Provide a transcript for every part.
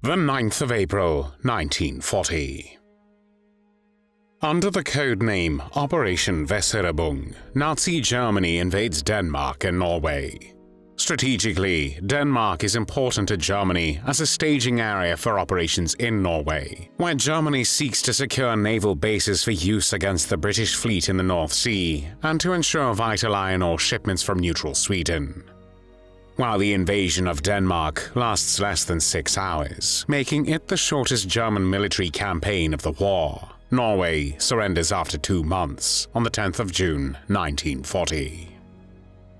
The 9th of April, 1940. Under the code name Operation Weserübung, Nazi Germany invades Denmark and Norway. Strategically, Denmark is important to Germany as a staging area for operations in Norway, where Germany seeks to secure naval bases for use against the British fleet in the North Sea and to ensure vital iron ore shipments from neutral Sweden. While the invasion of Denmark lasts less than 6 hours, making it the shortest German military campaign of the war, Norway surrenders after 2 months on the 10th of June, 1940.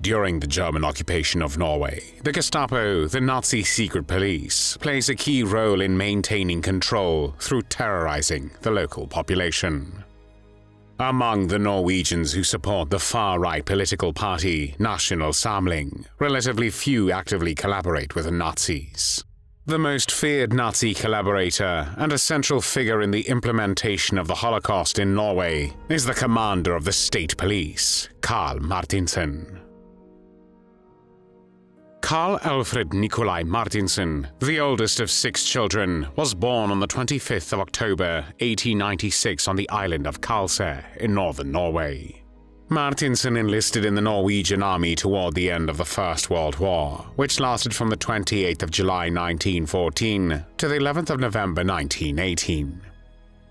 During the German occupation of Norway, the Gestapo, the Nazi secret police, plays a key role in maintaining control through terrorizing the local population. Among the Norwegians who support the far-right political party Nasjonal Samling, relatively few actively collaborate with the Nazis. The most feared Nazi collaborator and a central figure in the implementation of the Holocaust in Norway is the commander of the State Police, Karl Marthinsen. Karl Alfred Nicolai Marthinsen, the oldest of 6 children, was born on the 25th of October 1896 on the island of Karlsøy in northern Norway. Marthinsen enlisted in the Norwegian army toward the end of the First World War, which lasted from the 28th of July 1914 to the 11th of November 1918.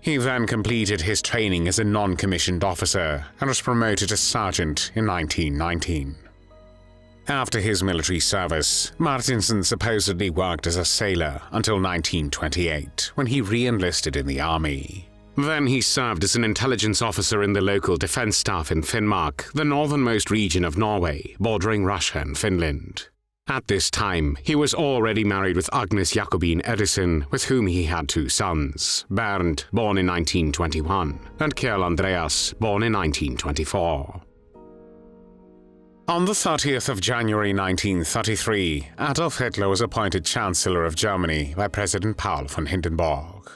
He then completed his training as a non-commissioned officer and was promoted to sergeant in 1919. After his military service, Marthinsen supposedly worked as a sailor until 1928, when he re-enlisted in the army. Then he served as an intelligence officer in the local defense staff in Finnmark, the northernmost region of Norway, bordering Russia and Finland. At this time, he was already married with Agnes Jacobine Edison, with whom he had 2 sons, Bernd, born in 1921, and Kjell Andreas, born in 1924. On the 30th of January 1933, Adolf Hitler was appointed Chancellor of Germany by President Paul von Hindenburg.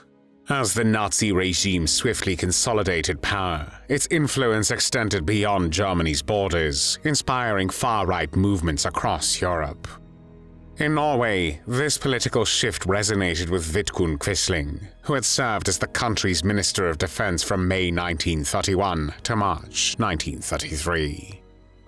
As the Nazi regime swiftly consolidated power, its influence extended beyond Germany's borders, inspiring far-right movements across Europe. In Norway, this political shift resonated with Vidkun Quisling, who had served as the country's Minister of Defense from May 1931 to March 1933.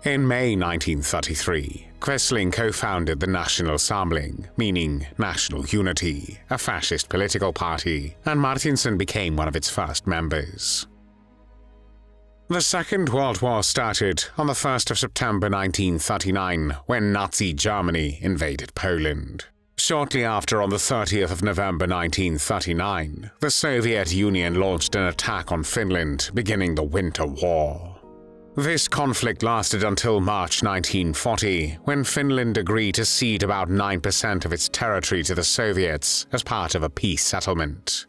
In May 1933, Quisling co-founded the Nasjonal Samling, meaning National Unity, a fascist political party, and Marthinsen became one of its first members. The Second World War started on the 1st of September 1939 when Nazi Germany invaded Poland. Shortly after, on the 30th of November 1939, the Soviet Union launched an attack on Finland, beginning the Winter War. This conflict lasted until March 1940, when Finland agreed to cede about 9% of its territory to the Soviets as part of a peace settlement.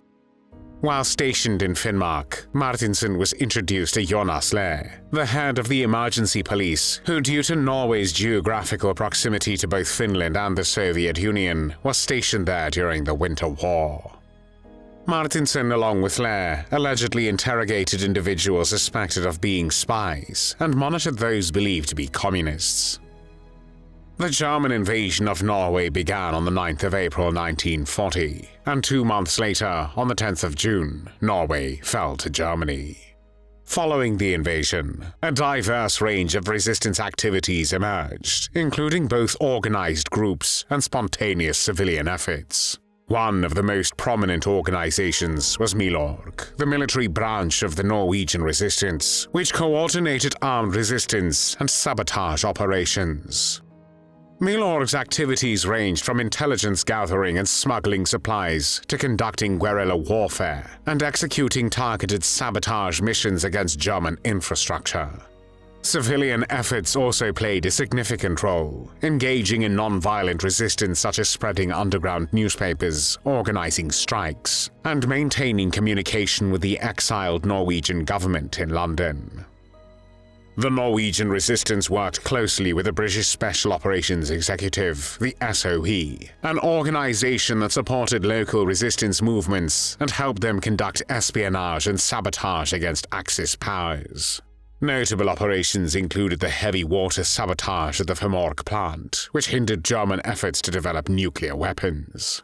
While stationed in Finnmark, Marthinsen was introduced to Jonas Lie, the head of the emergency police, who, due to Norway's geographical proximity to both Finland and the Soviet Union, was stationed there during the Winter War. Marthinsen, along with Lie, allegedly interrogated individuals suspected of being spies and monitored those believed to be communists. The German invasion of Norway began on the 9th of April 1940, and 2 months later, on the 10th of June, Norway fell to Germany. Following the invasion, a diverse range of resistance activities emerged, including both organized groups and spontaneous civilian efforts. One of the most prominent organizations was Milorg, the military branch of the Norwegian resistance, which coordinated armed resistance and sabotage operations. Milorg's activities ranged from intelligence gathering and smuggling supplies to conducting guerrilla warfare and executing targeted sabotage missions against German infrastructure. Civilian efforts also played a significant role, engaging in non-violent resistance such as spreading underground newspapers, organizing strikes, and maintaining communication with the exiled Norwegian government in London. The Norwegian resistance worked closely with the British Special Operations Executive, the SOE, an organization that supported local resistance movements and helped them conduct espionage and sabotage against Axis powers. Notable operations included the heavy water sabotage at the Milorg plant, which hindered German efforts to develop nuclear weapons.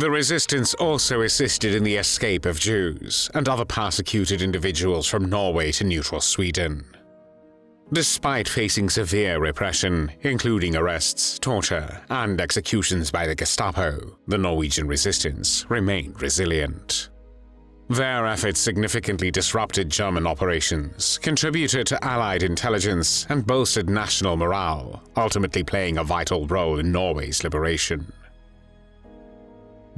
The resistance also assisted in the escape of Jews and other persecuted individuals from Norway to neutral Sweden. Despite facing severe repression, including arrests, torture, and executions by the Gestapo, the Norwegian resistance remained resilient. Their efforts significantly disrupted German operations, contributed to Allied intelligence, and bolstered national morale, ultimately playing a vital role in Norway's liberation.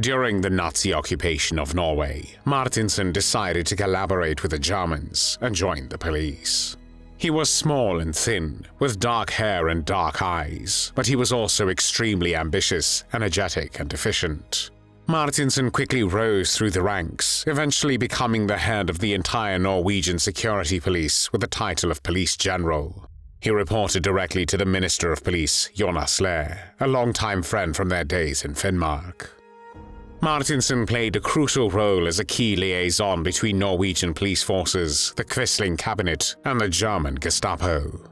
During the Nazi occupation of Norway, Marthinsen decided to collaborate with the Germans and joined the police. He was small and thin, with dark hair and dark eyes, but he was also extremely ambitious, energetic, and efficient. Marthinsen quickly rose through the ranks, eventually becoming the head of the entire Norwegian security police with the title of Police General. He reported directly to the Minister of Police, Jonas Lie, a longtime friend from their days in Finnmark. Marthinsen played a crucial role as a key liaison between Norwegian police forces, the Quisling cabinet, and the German Gestapo.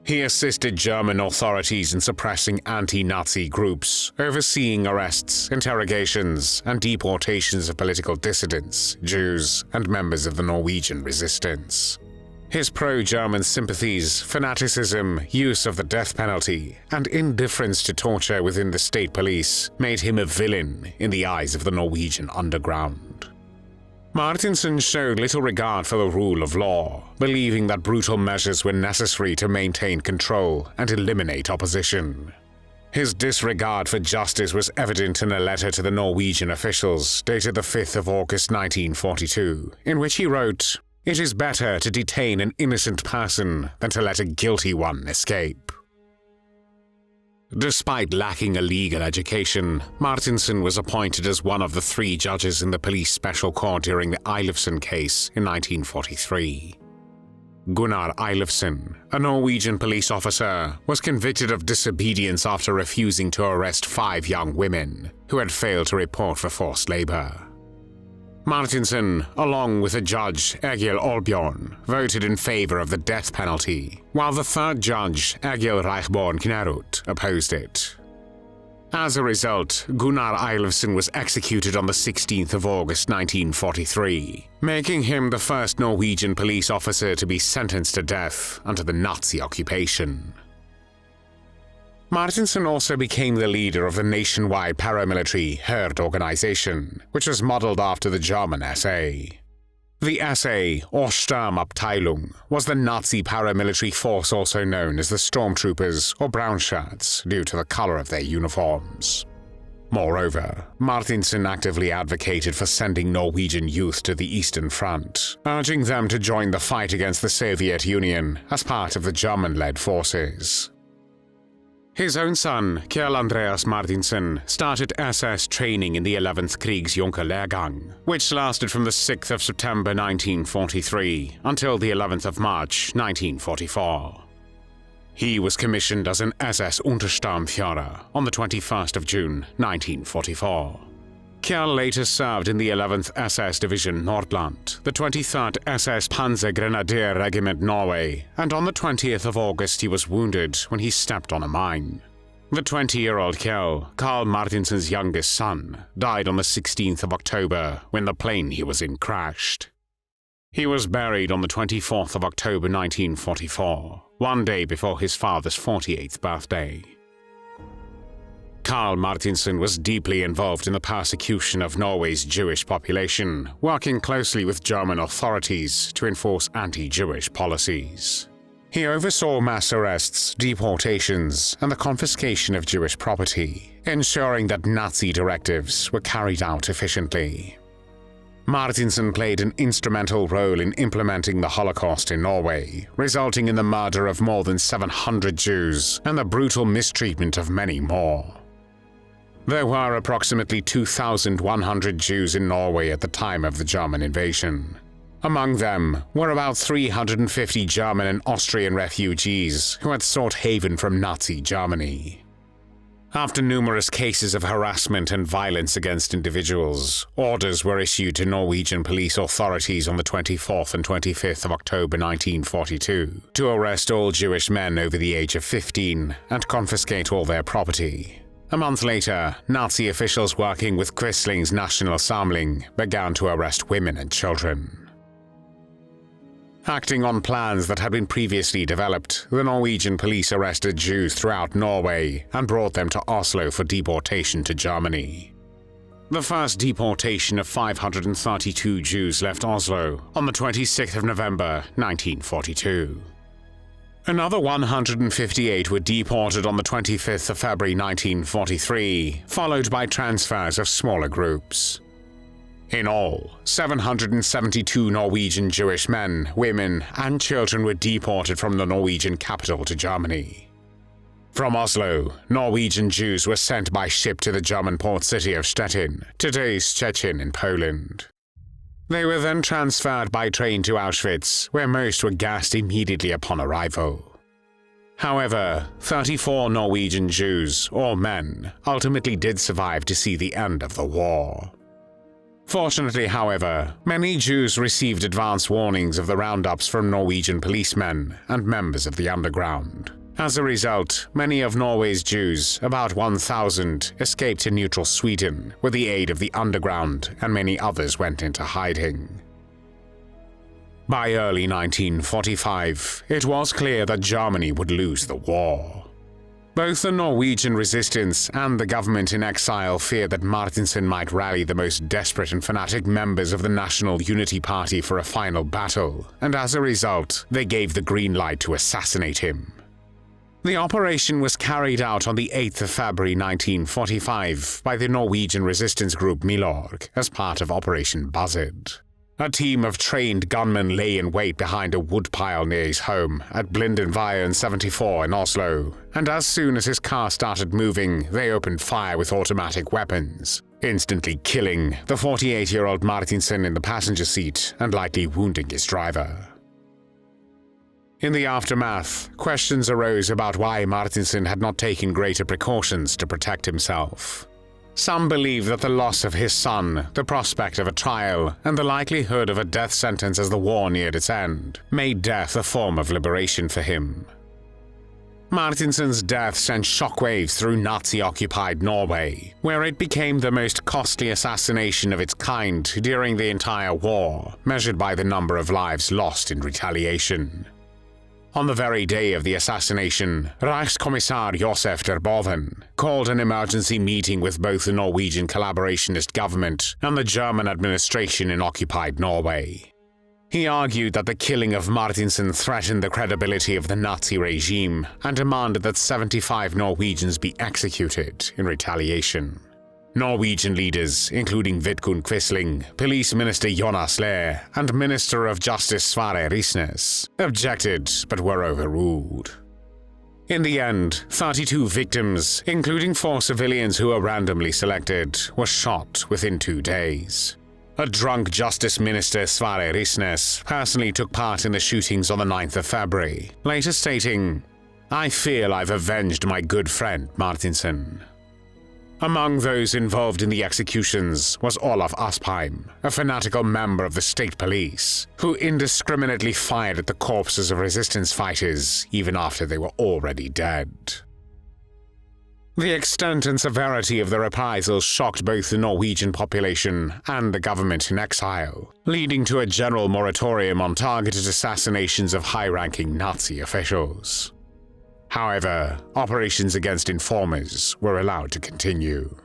He assisted German authorities in suppressing anti-Nazi groups, overseeing arrests, interrogations, and deportations of political dissidents, Jews, and members of the Norwegian resistance. His pro-German sympathies, fanaticism, use of the death penalty, and indifference to torture within the state police made him a villain in the eyes of the Norwegian underground. Marthinsen showed little regard for the rule of law, believing that brutal measures were necessary to maintain control and eliminate opposition. His disregard for justice was evident in a letter to the Norwegian officials dated the 5th of August 1942, in which he wrote, "It is better to detain an innocent person than to let a guilty one escape." Despite lacking a legal education, Marthinsen was appointed as one of the 3 judges in the police special court during the Eilefsen case in 1943. Gunnar Eilefsen, a Norwegian police officer, was convicted of disobedience after refusing to arrest 5 young women who had failed to report for forced labor. Marthinsen, along with a judge, Egil Olbjørn, voted in favor of the death penalty, while the 3rd judge, Egil Reichborn Knerut, opposed it. As a result, Gunnar Eilefsen was executed on the 16th of August 1943, making him the first Norwegian police officer to be sentenced to death under the Nazi occupation. Marthinsen also became the leader of the nationwide paramilitary Herd organization, which was modeled after the German SA. The SA, or Sturmabteilung, was the Nazi paramilitary force also known as the Stormtroopers or Brownshirts due to the color of their uniforms. Moreover, Marthinsen actively advocated for sending Norwegian youth to the Eastern Front, urging them to join the fight against the Soviet Union as part of the German-led forces. His own son, Karl Andreas Marthinsen, started SS training in the 11th Krigsjunkerlehrgang, which lasted from the 6th of September 1943 until the 11th of March 1944. He was commissioned as an SS Untersturmführer on the 21st of June 1944. Karl later served in the 11th SS Division Nordland, the 23rd SS Panzer Grenadier Regiment Norway, and on the 20th of August he was wounded when he stepped on a mine. The 20-year-old Karl Marthinsen's youngest son, died on the 16th of October when the plane he was in crashed. He was buried on the 24th of October 1944, one day before his father's 48th birthday. Karl Marthinsen was deeply involved in the persecution of Norway's Jewish population, working closely with German authorities to enforce anti-Jewish policies. He oversaw mass arrests, deportations, and the confiscation of Jewish property, ensuring that Nazi directives were carried out efficiently. Marthinsen played an instrumental role in implementing the Holocaust in Norway, resulting in the murder of more than 700 Jews and the brutal mistreatment of many more. There were approximately 2,100 Jews in Norway at the time of the German invasion. Among them were about 350 German and Austrian refugees who had sought haven from Nazi Germany. After numerous cases of harassment and violence against individuals, orders were issued to Norwegian police authorities on the 24th and 25th of October 1942 to arrest all Jewish men over the age of 15 and confiscate all their property. A month later, Nazi officials working with Quisling's Nasjonal Samling began to arrest women and children. Acting on plans that had been previously developed, the Norwegian police arrested Jews throughout Norway and brought them to Oslo for deportation to Germany. The first deportation of 532 Jews left Oslo on the 26th of November 1942. Another 158 were deported on the 25th of February 1943, followed by transfers of smaller groups. In all, 772 Norwegian Jewish men, women, and children were deported from the Norwegian capital to Germany. From Oslo, Norwegian Jews were sent by ship to the German port city of Stettin, today's Szczecin in Poland. They were then transferred by train to Auschwitz, where most were gassed immediately upon arrival. However, 34 Norwegian Jews, or men, ultimately did survive to see the end of the war. Fortunately, however, many Jews received advance warnings of the roundups from Norwegian policemen and members of the underground. As a result, many of Norway's Jews, about 1,000, escaped to neutral Sweden with the aid of the underground, and many others went into hiding. By early 1945, it was clear that Germany would lose the war. Both the Norwegian resistance and the government in exile feared that Marthinsen might rally the most desperate and fanatic members of the National Unity Party for a final battle, and as a result, they gave the green light to assassinate him. The operation was carried out on the 8th of February 1945 by the Norwegian resistance group Milorg as part of Operation Buzzard. A team of trained gunmen lay in wait behind a woodpile near his home at Blindenveien 74 in Oslo, and as soon as his car started moving, they opened fire with automatic weapons, instantly killing the 48-year-old Marthinsen in the passenger seat and likely wounding his driver. In the aftermath, questions arose about why Marthinsen had not taken greater precautions to protect himself. Some believe that the loss of his son, the prospect of a trial, and the likelihood of a death sentence as the war neared its end made death a form of liberation for him. Marthinsen's death sent shockwaves through Nazi-occupied Norway, where it became the most costly assassination of its kind during the entire war, measured by the number of lives lost in retaliation. On the very day of the assassination, Reichskommissar Josef Terboven called an emergency meeting with both the Norwegian collaborationist government and the German administration in occupied Norway. He argued that the killing of Marthinsen threatened the credibility of the Nazi regime and demanded that 75 Norwegians be executed in retaliation. Norwegian leaders, including Vidkun Quisling, Police Minister Jonas Lie, and Minister of Justice Sverre Risnes, objected but were overruled. In the end, 32 victims, including 4 civilians who were randomly selected, were shot within 2 days. A drunk Justice Minister Sverre Risnes personally took part in the shootings on the 9th of February, later stating, "I feel I've avenged my good friend Marthinsen." Among those involved in the executions was Olaf Aspheim, a fanatical member of the State Police, who indiscriminately fired at the corpses of resistance fighters even after they were already dead. The extent and severity of the reprisals shocked both the Norwegian population and the government in exile, leading to a general moratorium on targeted assassinations of high-ranking Nazi officials. However, operations against informers were allowed to continue.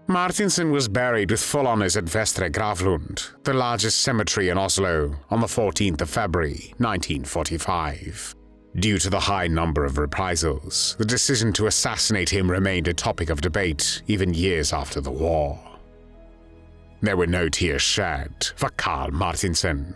Marthinsen was buried with full honors at Vestre Gravlund, the largest cemetery in Oslo, on the 14th of February 1945. Due to the high number of reprisals, the decision to assassinate him remained a topic of debate even years after the war. There were no tears shed for Karl Marthinsen.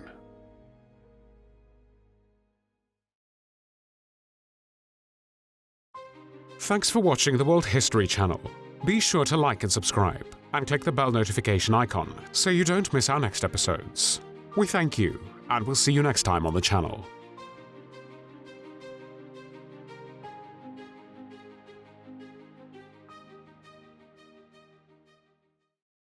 Thanks for watching the World History Channel. Be sure to like and subscribe, and click the bell notification icon so you don't miss our next episodes. We thank you, and we'll see you next time on the channel.